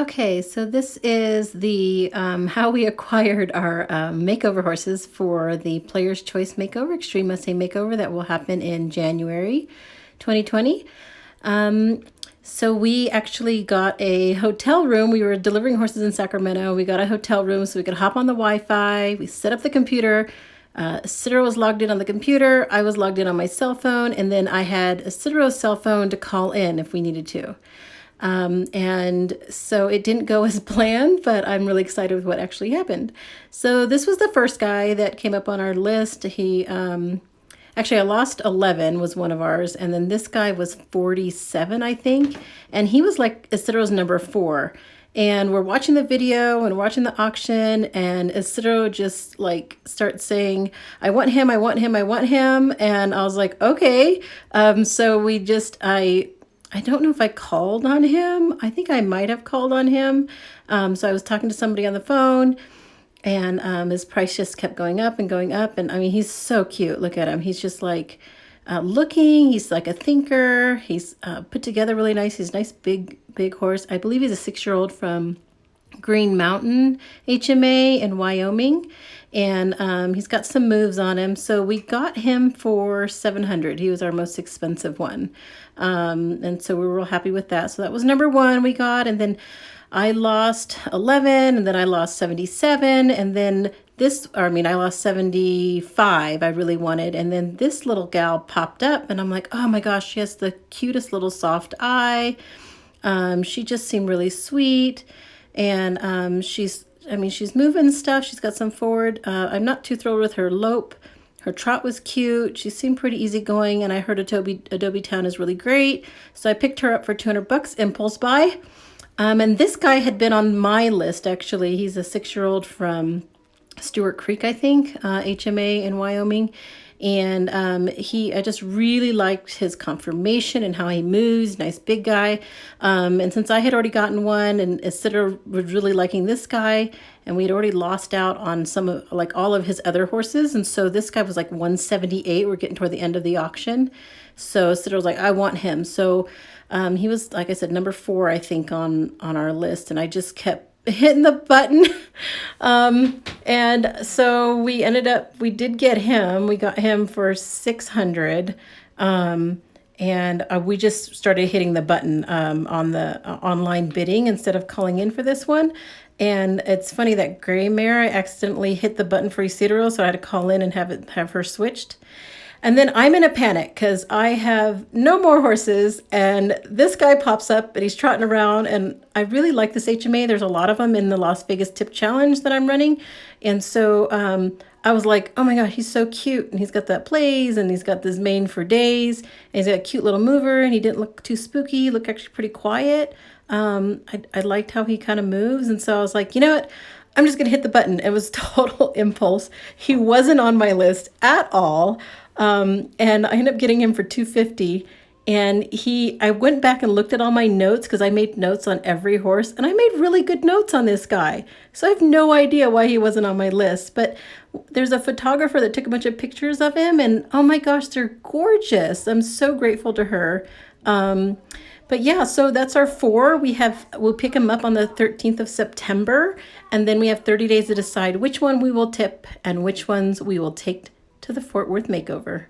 Okay, so this is the how we acquired our makeover horses for the Player's Choice Makeover, Extreme Mustang Makeover, that will happen in January 2020. So we actually got a hotel room. We were delivering horses in Sacramento. We got a hotel room so we could hop on the Wi-Fi. We set up the computer. Isidro was logged in on the computer. I was logged in on my cell phone, and then I had Isidro's cell phone to call in if we needed to. And so it didn't go as planned, but I'm really excited with what actually happened. So this was the first guy that came up on our list. He, actually I lost 11 was one of ours. And then this guy was 47, I think. And he was like Isidro's number 4. And we're watching the video and watching the auction, and Isidro just like starts saying, I want him, I want him, I want him. And I was like, okay. So we just, I don't know if I called on him. I think I might have called on him. So I was talking to somebody on the phone, and his price just kept going up and going up. And I mean, he's so cute. Look at him. He's just like looking. He's like a thinker. He's put together really nice. He's a nice big horse. I believe he's a 6-year-old from Green Mountain HMA in Wyoming. And he's got some moves on him. So we got him for $700. He was our most expensive one. And so we were real happy with that. So that was number 1 we got. And then I lost 11, and then I lost 77. And then I lost 75 I really wanted. And then this little gal popped up, and I'm like, oh my gosh, she has the cutest little soft eye. She just seemed really sweet. And she's moving stuff. She's got some forward. I'm not too thrilled with her lope. Her trot was cute. She seemed pretty easygoing, and I heard Adobe Town is really great. So I picked her up for $200, impulse buy. And this guy had been on my list, actually. He's a 6-year-old from Stewart Creek, I think, HMA in Wyoming. And I just really liked his conformation and how he moves. Nice big guy. And since I had already gotten one, and Isidro was really liking this guy, and we had already lost out on all of his other horses. And so this guy was like 178. We're getting toward the end of the auction. So Isidro was like, I want him. So he was, like I said, number 4, I think, on our list. And I just kept hitting the button. And so we did get him. We got him for 600. And we just started hitting the button on the online bidding instead of calling in for this one. And it's funny, that gray mare, I accidentally hit the button for Isidro, so I had to call in and have her switched. And then I'm in a panic because I have no more horses, and this guy pops up and he's trotting around, and I really like this HMA. There's a lot of them in the Las Vegas Tip Challenge that I'm running. And so I was like, oh my God, he's so cute. And he's got that plays, and he's got this mane for days, and he's got a cute little mover, and he didn't look too spooky. He looked actually pretty quiet. I liked how he kind of moves. And so I was like, you know what? I'm just going to hit the button. It was total impulse. He wasn't on my list at all. And I ended up getting him for $250. And I went back and looked at all my notes, because I made notes on every horse, and I made really good notes on this guy. So I have no idea why he wasn't on my list. But there's a photographer that took a bunch of pictures of him, and oh my gosh, they're gorgeous. I'm so grateful to her. But yeah, so that's our 4. We'll pick them up on the 13th of September, and then we have 30 days to decide which one we will tip and which ones we will take to the Fort Worth Makeover.